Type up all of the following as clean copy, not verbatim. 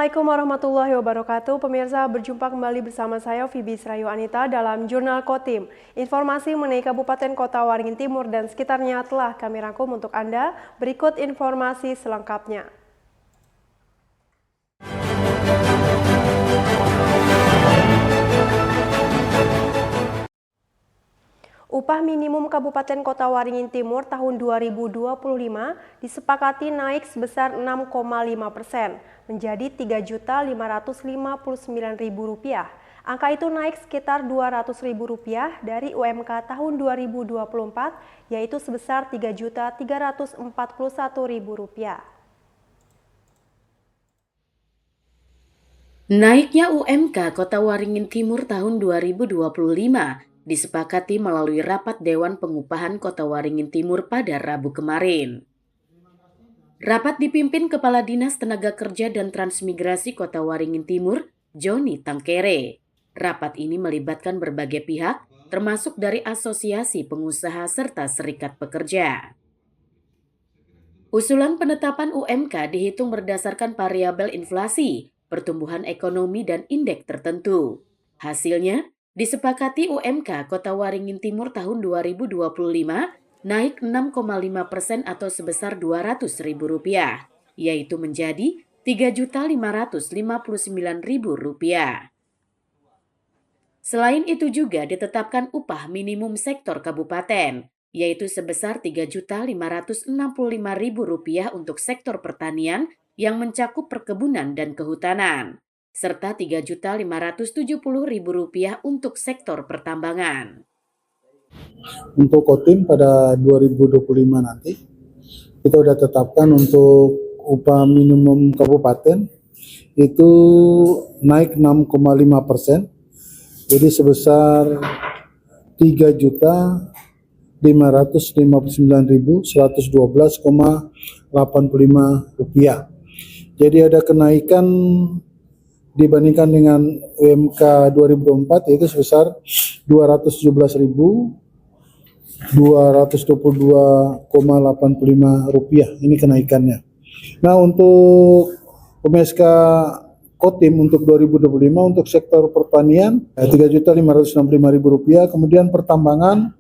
Assalamualaikum warahmatullahi wabarakatuh. Pemirsa, berjumpa kembali bersama saya Fibi Srayu Anita dalam Jurnal Kotim. Informasi mengenai Kabupaten Kota Waringin Timur dan sekitarnya telah kami rangkum untuk Anda. Berikut informasi selengkapnya. Upah minimum Kabupaten Kota Waringin Timur tahun 2025 disepakati naik sebesar 6,5% menjadi Rp3.559.000. Angka itu naik sekitar Rp200.000 dari UMK tahun 2024 yaitu sebesar Rp3.341.000. Naiknya UMK Kota Waringin Timur tahun 2025 disepakati melalui rapat Dewan Pengupahan Kota Waringin Timur pada Rabu kemarin. Rapat dipimpin Kepala Dinas Tenaga Kerja dan Transmigrasi Kota Waringin Timur, Joni Tangkere. Rapat ini melibatkan berbagai pihak, termasuk dari asosiasi pengusaha serta serikat pekerja. Usulan penetapan UMK dihitung berdasarkan variabel inflasi, pertumbuhan ekonomi, dan indeks tertentu. Hasilnya, disepakati UMK Kota Waringin Timur tahun 2025 naik 6,5% atau sebesar Rp200.000, yaitu menjadi Rp3.559.000. Selain itu juga ditetapkan upah minimum sektor kabupaten, yaitu sebesar Rp3.565.000 untuk sektor pertanian yang mencakup perkebunan dan kehutanan, serta Rp3.570.000 untuk sektor pertambangan. Untuk Kotim pada 2025 nanti, kita sudah tetapkan untuk upah minimum kabupaten itu naik 6,5%, jadi sebesar Rp3.559.112,85. Jadi ada kenaikan dibandingkan dengan UMK 2024 yaitu sebesar Rp217.222,85. Ini kenaikannya. Nah, untuk UMSK Kotim untuk 2025 untuk sektor pertanian Rp3.565.000, kemudian pertambangan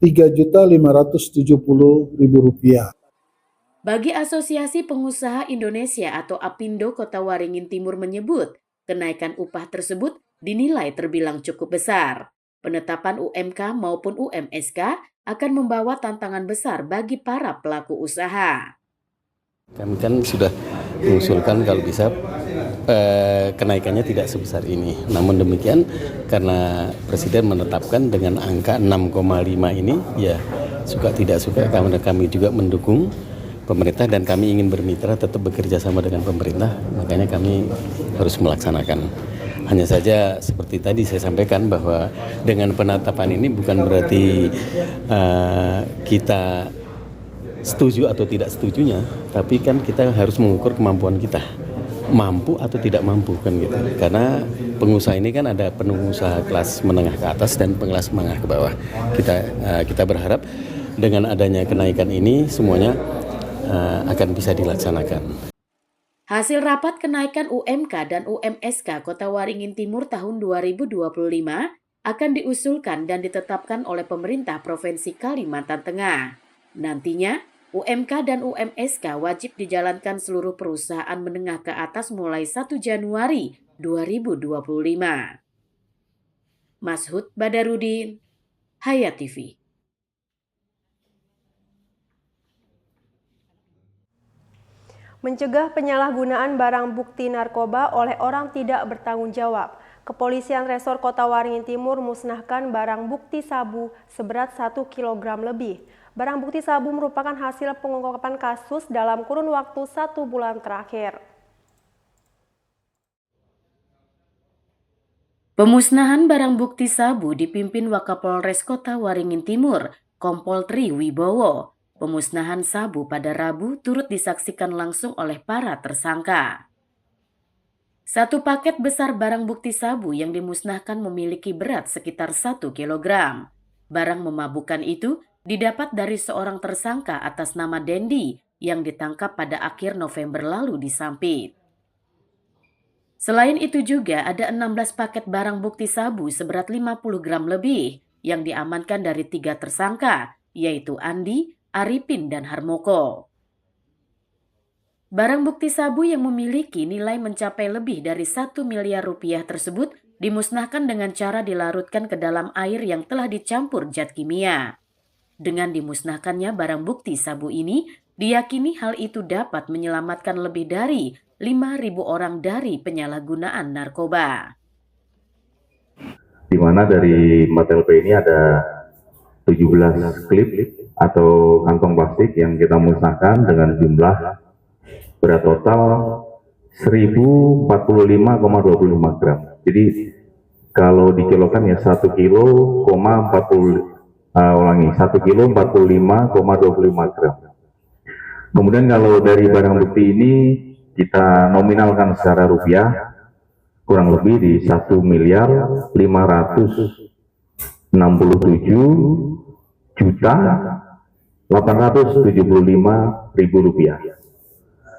Rp3.570.000. Bagi Asosiasi Pengusaha Indonesia atau APindo Kota Waringin Timur menyebut, kenaikan upah tersebut dinilai terbilang cukup besar. Penetapan UMK maupun UMSK akan membawa tantangan besar bagi para pelaku usaha. Kami kan sudah mengusulkan kalau bisa kenaikannya tidak sebesar ini. Namun demikian karena Presiden menetapkan dengan angka 6,5 ini, ya suka tidak suka kami juga mendukung pemerintah dan kami ingin bermitra tetap bekerja sama dengan pemerintah, makanya kami harus melaksanakan. Hanya saja seperti tadi saya sampaikan bahwa dengan penetapan ini bukan berarti kita setuju atau tidak setujunya, tapi kan kita harus mengukur kemampuan kita, mampu atau tidak mampu kan gitu. Karena pengusaha ini kan ada pengusaha kelas menengah ke atas dan kelas menengah ke bawah. Kita berharap dengan adanya kenaikan ini semuanya akan bisa dilaksanakan. Hasil rapat kenaikan UMK dan UMSK Kota Waringin Timur tahun 2025 akan diusulkan dan ditetapkan oleh pemerintah Provinsi Kalimantan Tengah. Nantinya, UMK dan UMSK wajib dijalankan seluruh perusahaan menengah ke atas mulai 1 Januari 2025. Mashud Badarudin, Hayat TV. Mencegah penyalahgunaan barang bukti narkoba oleh orang tidak bertanggung jawab. Kepolisian Resor Kota Waringin Timur musnahkan barang bukti sabu seberat 1 kg lebih. Barang bukti sabu merupakan hasil pengungkapan kasus dalam kurun waktu 1 bulan terakhir. Pemusnahan barang bukti sabu dipimpin Wakapolres Kota Waringin Timur, Kompol Tri Wibowo. Pemusnahan sabu pada Rabu turut disaksikan langsung oleh para tersangka. Satu paket besar barang bukti sabu yang dimusnahkan memiliki berat sekitar 1 kg. Barang memabukkan itu didapat dari seorang tersangka atas nama Dendi yang ditangkap pada akhir November lalu di Sampit. Selain itu juga ada 16 paket barang bukti sabu seberat 50 gram lebih yang diamankan dari 3 tersangka, yaitu Andi, Arifin, dan Harmoko. Barang bukti sabu yang memiliki nilai mencapai lebih dari 1 miliar rupiah tersebut dimusnahkan dengan cara dilarutkan ke dalam air yang telah dicampur zat kimia. Dengan dimusnahkannya barang bukti sabu ini, diyakini hal itu dapat menyelamatkan lebih dari 5.000 orang dari penyalahgunaan narkoba. Di mana dari 4 LP ini ada 17 klip atau kantong plastik yang kita musnahkan dengan jumlah berat total 1045,25 gram. Jadi kalau dikilokan ya 1 kilo, 1 kilo 45,25 gram. Kemudian kalau dari barang bukti ini kita nominalkan secara rupiah kurang lebih di 1.567.875.000 rupiah.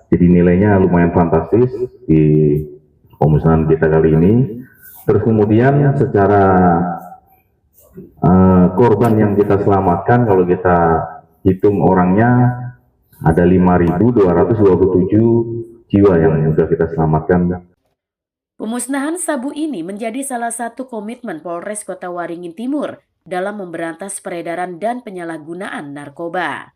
Jadi nilainya lumayan fantastis di pemusnahan kita kali ini. Terus kemudian secara korban yang kita selamatkan, kalau kita hitung orangnya ada 5.227 jiwa yang sudah kita selamatkan. Pemusnahan sabu ini menjadi salah satu komitmen Polres Kota Waringin Timur dalam memberantas peredaran dan penyalahgunaan narkoba.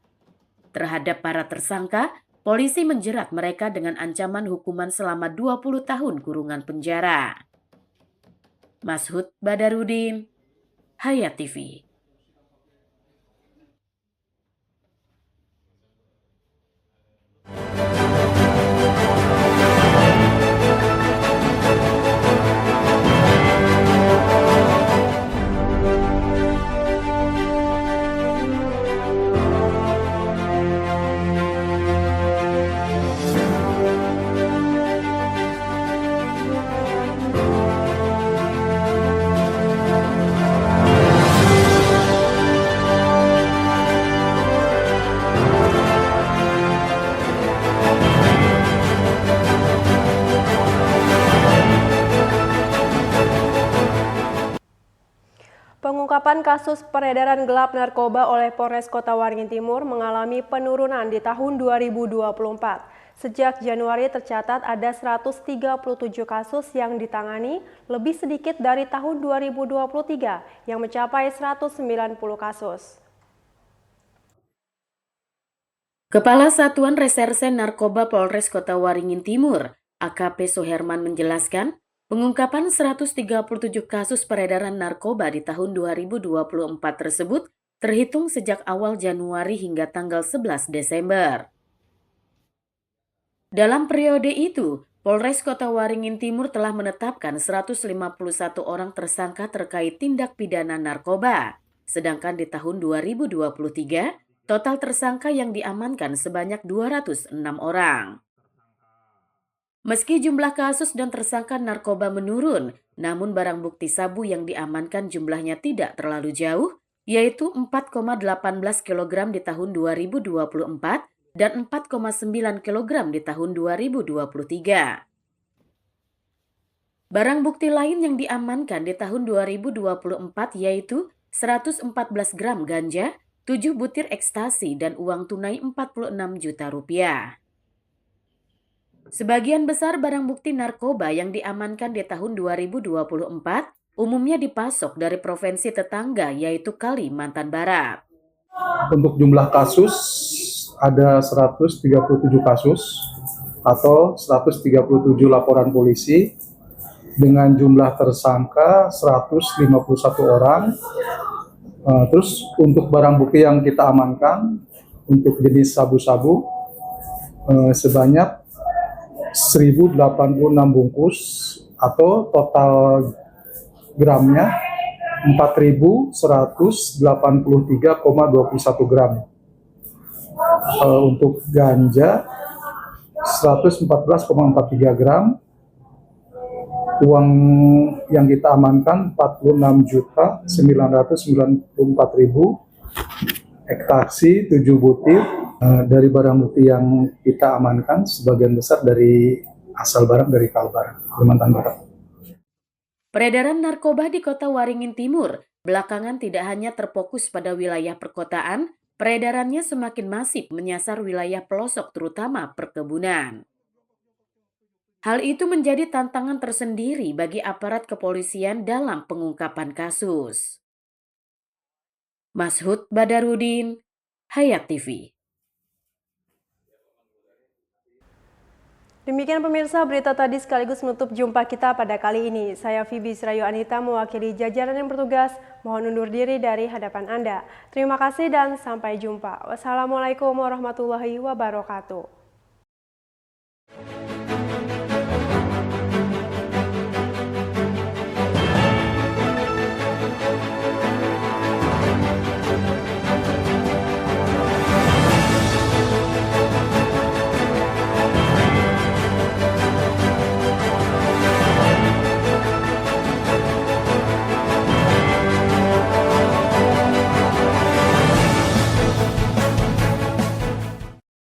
Terhadap para tersangka, polisi menjerat mereka dengan ancaman hukuman selama 20 tahun kurungan penjara. Mashud Badarudin, Hayat TV. Pengungkapan kasus peredaran gelap narkoba oleh Polres Kota Waringin Timur mengalami penurunan di tahun 2024. Sejak Januari tercatat ada 137 kasus yang ditangani, lebih sedikit dari tahun 2023 yang mencapai 190 kasus. Kepala Satuan Reserse Narkoba Polres Kota Waringin Timur, AKP Soherman menjelaskan, pengungkapan 137 kasus peredaran narkoba di tahun 2024 tersebut terhitung sejak awal Januari hingga tanggal 11 Desember. Dalam periode itu, Polres Kota Waringin Timur telah menetapkan 151 orang tersangka terkait tindak pidana narkoba. Sedangkan di tahun 2023, total tersangka yang diamankan sebanyak 206 orang. Meski jumlah kasus dan tersangka narkoba menurun, namun barang bukti sabu yang diamankan jumlahnya tidak terlalu jauh, yaitu 4,18 kg di tahun 2024 dan 4,9 kg di tahun 2023. Barang bukti lain yang diamankan di tahun 2024 yaitu 114 gram ganja, 7 butir ekstasi, dan uang tunai 46 juta rupiah. Sebagian besar barang bukti narkoba yang diamankan di tahun 2024 umumnya dipasok dari provinsi tetangga yaitu Kalimantan Barat. Untuk jumlah kasus ada 137 kasus atau 137 laporan polisi dengan jumlah tersangka 151 orang. Terus untuk barang bukti yang kita amankan untuk jenis sabu-sabu sebanyak 1086 bungkus atau total gramnya 4.183,21 gram. Untuk ganja 114,43 gram. Uang yang kita amankan 46.994.000. Ekstasi 7 butir. Dari barang bukti yang kita amankan sebagian besar dari asal barang dari Kalbar, Kalimantan Barat. Peredaran narkoba di Kota Waringin Timur belakangan tidak hanya terfokus pada wilayah perkotaan, peredarannya semakin masif menyasar wilayah pelosok terutama perkebunan. Hal itu menjadi tantangan tersendiri bagi aparat kepolisian dalam pengungkapan kasus. Mashud Badarudin, Hayat TV. Demikian pemirsa, berita tadi sekaligus menutup jumpa kita pada kali ini. Saya Fibi Srayu Anita mewakili jajaran yang bertugas. Mohon undur diri dari hadapan Anda. Terima kasih dan sampai jumpa. Wassalamualaikum warahmatullahi wabarakatuh.